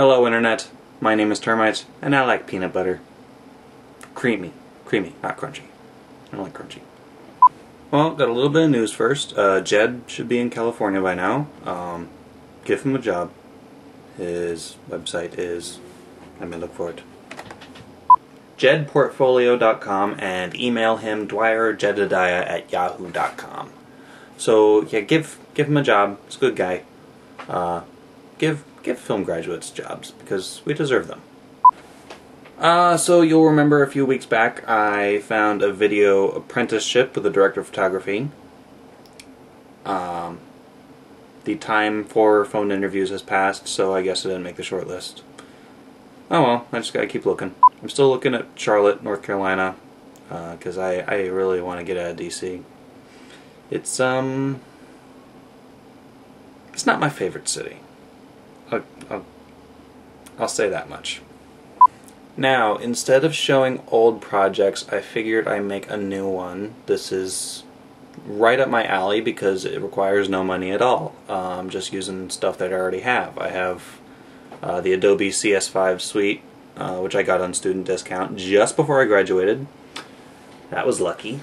Hello Internet, my name is Termite, and I like peanut butter. Creamy, not crunchy. I don't like crunchy. Well, got a little bit of news first. Jed should be in California by now. Give him a job. His website is, let me look for it, jedportfolio.com, and email him dwyerjedediah@yahoo.com. So yeah, give him a job. He's a good guy. Give film graduates jobs because we deserve them. So you'll remember a few weeks back I found a video apprenticeship with a director of photography. The time for phone interviews has passed, so I guess I didn't make the short list. Oh well, I just gotta keep looking. I'm still looking at Charlotte, North Carolina, because I really want to get out of DC. It's not my favorite city. I'll say that much. Now, instead of showing old projects, I figured I'd make a new one. This is right up my alley because it requires no money at all. I'm just using stuff that I already have. I have the Adobe CS5 suite, which I got on student discount just before I graduated. That was lucky.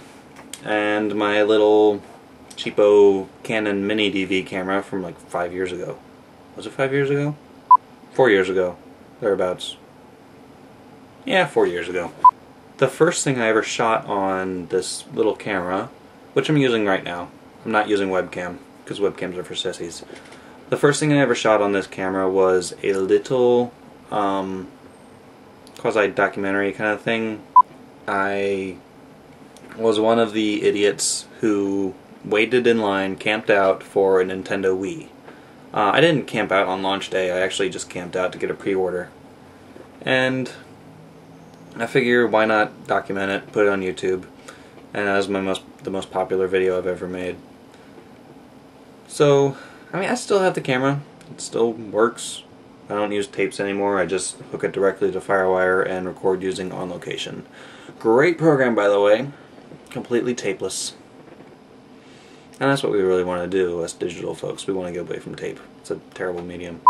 And my little cheapo Canon mini DV camera from like 5 years ago. Was it 5 years ago? 4 years ago. Thereabouts. Yeah, 4 years ago. The first thing I ever shot on this little camera, which I'm using right now, I'm not using webcam, because webcams are for sissies. The first thing I ever shot on this camera was a little quasi-documentary kind of thing. I was one of the idiots who waited in line, camped out for a Nintendo Wii. I didn't camp out on launch day, I actually just camped out to get a pre-order. And I figure why not document it, put it on YouTube, and that was the most popular video I've ever made. So, I mean, I still have the camera, it still works. I don't use tapes anymore, I just hook it directly to FireWire and record using On Location. Great program, by the way, completely tapeless. And that's what we really want to do, us digital folks. We want to get away from tape. It's a terrible medium.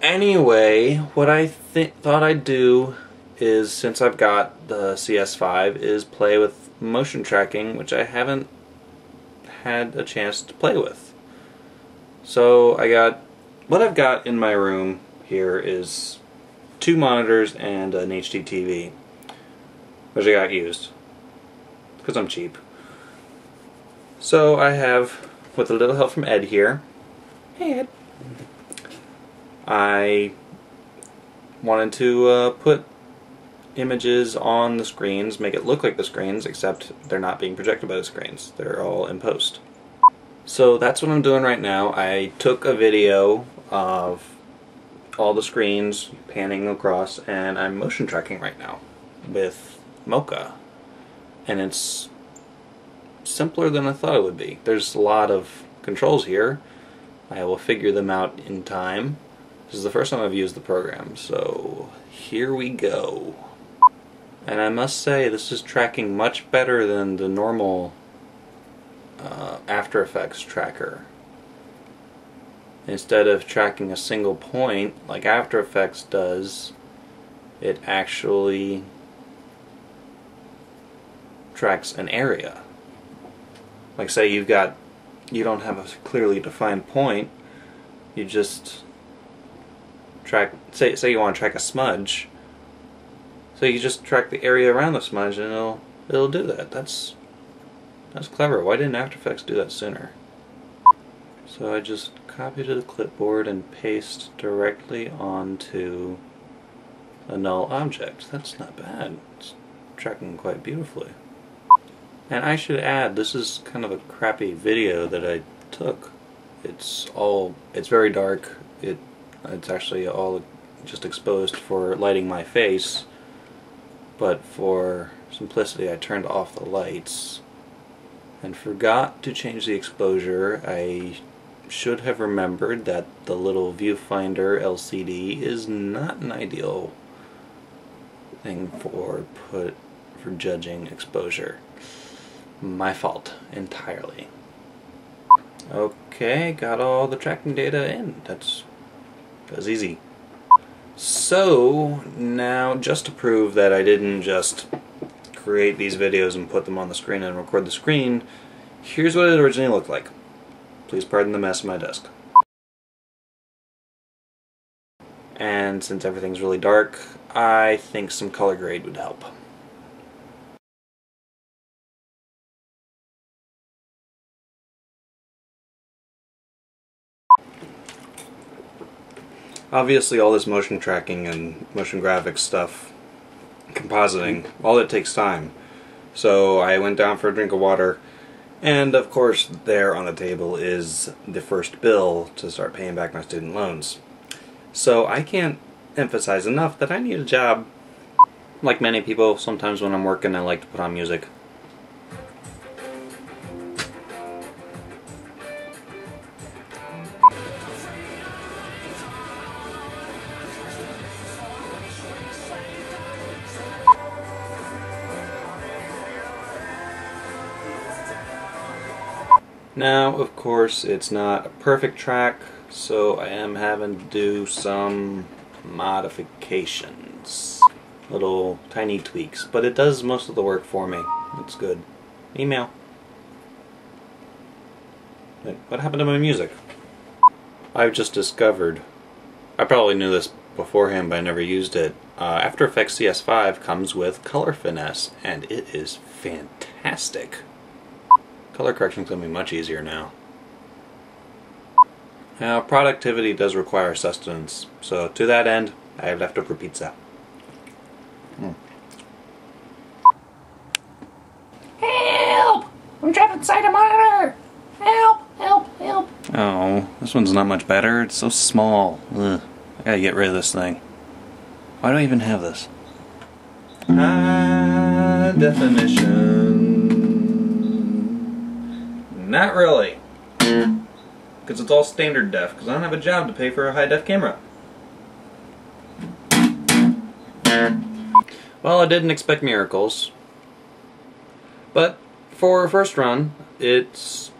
Anyway, what I thought I'd do is, since I've got the CS5, is play with motion tracking, which I haven't had a chance to play with. So what I've got in my room here is 2 monitors and an HD TV, which I got used, because I'm cheap. So I have, with a little help from Ed here, hey Ed, I wanted to put images on the screens, make it look like the screens, except they're not being projected by the screens. They're all in post. So that's what I'm doing right now. I took a video of all the screens panning across, and I'm motion tracking right now with Mocha. And it's simpler than I thought it would be. There's a lot of controls here. I will figure them out in time. This is the first time I've used the program, so here we go. And I must say, this is tracking much better than the normal After Effects tracker. Instead of tracking a single point like After Effects does, it actually tracks an area. Like, say you don't have a clearly defined point, you just track, say you want to track a smudge, so you just track the area around the smudge and it'll do that. That's clever. Why didn't After Effects do that sooner? So I just copy to the clipboard and paste directly onto a null object. That's not bad. It's tracking quite beautifully. And I should add, this is kind of a crappy video that I took. It's very dark. It's actually all just exposed for lighting my face, but for simplicity I turned off the lights and forgot to change the exposure. I should have remembered that the little viewfinder LCD is not an ideal thing for judging exposure. My fault entirely. Okay, got all the tracking data in. That was easy. So now, just to prove that I didn't just create these videos and put them on the screen and record the screen, here's what it originally looked like. Please pardon the mess on my desk. And since everything's really dark, I think some color grade would help. Obviously all this motion tracking and motion graphics stuff, compositing, all that takes time. So I went down for a drink of water, and of course there on the table is the first bill to start paying back my student loans. So I can't emphasize enough that I need a job. Like many people, sometimes when I'm working I like to put on music. Now, of course, it's not a perfect track, so I am having to do some modifications. Little tiny tweaks, but it does most of the work for me. It's good. Email. Wait, what happened to my music? I've just discovered, I probably knew this beforehand but I never used it, After Effects CS5 comes with Color Finesse, and it is fantastic. Color correction is going to be much easier now. Now, productivity does require sustenance, so to that end, I have leftover pizza. Help! I'm trapped inside a monitor! Help! Help! Help! Oh, this one's not much better. It's so small. Ugh. I gotta get rid of this thing. Why do I even have this? High definition. Not really. Because it's all standard def, because I don't have a job to pay for a high def camera. Well, I didn't expect miracles. But for a first run, it's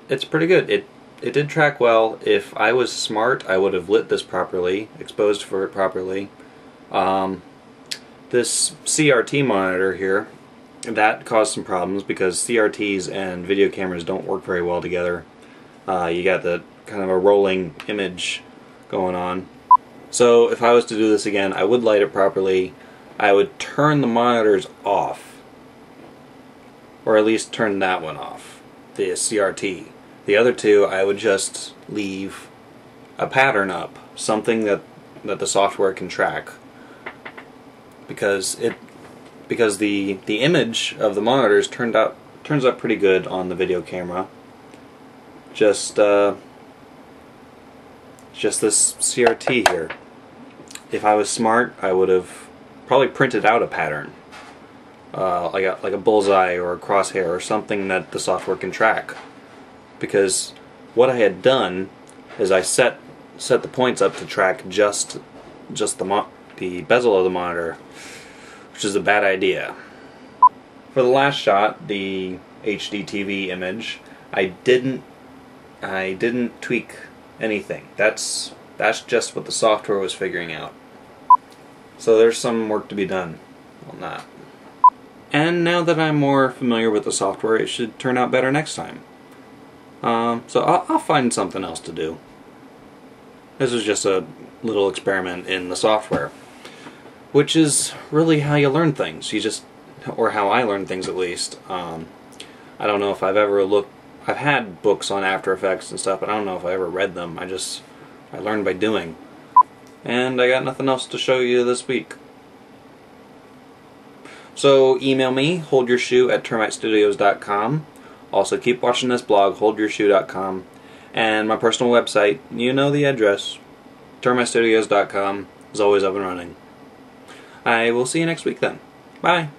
pretty good. It did track well. If I was smart, I would have lit this properly, exposed for it properly. This CRT monitor here, that caused some problems because CRTs and video cameras don't work very well together. You got the kind of a rolling image going on. So if I was to do this again, I would light it properly. I would turn the monitors off, or at least turn that one off, the CRT. The other two, I would just leave a pattern up, something that the software can track, because the image of the monitors turns out pretty good on the video camera. Just this CRT here. If I was smart, I would have probably printed out a pattern, like a bullseye or a crosshair or something that the software can track. Because what I had done is I set the points up to track just the bezel of the monitor, which is a bad idea. For the last shot, the HD TV image, I didn't tweak anything. That's just what the software was figuring out. So there's some work to be done on that. And now that I'm more familiar with the software, it should turn out better next time. So I'll find something else to do. This is just a little experiment in the software, which is really how you learn things. Or how I learn things at least. I don't know if I've had books on After Effects and stuff, but I don't know if I ever read them. I learned by doing. And I got nothing else to show you this week. So email me, holdyourshoe@termitestudios.com. Also keep watching this blog, holdyourshoe.com. And my personal website, you know the address, termitestudios.com, is always up and running. I will see you next week then. Bye.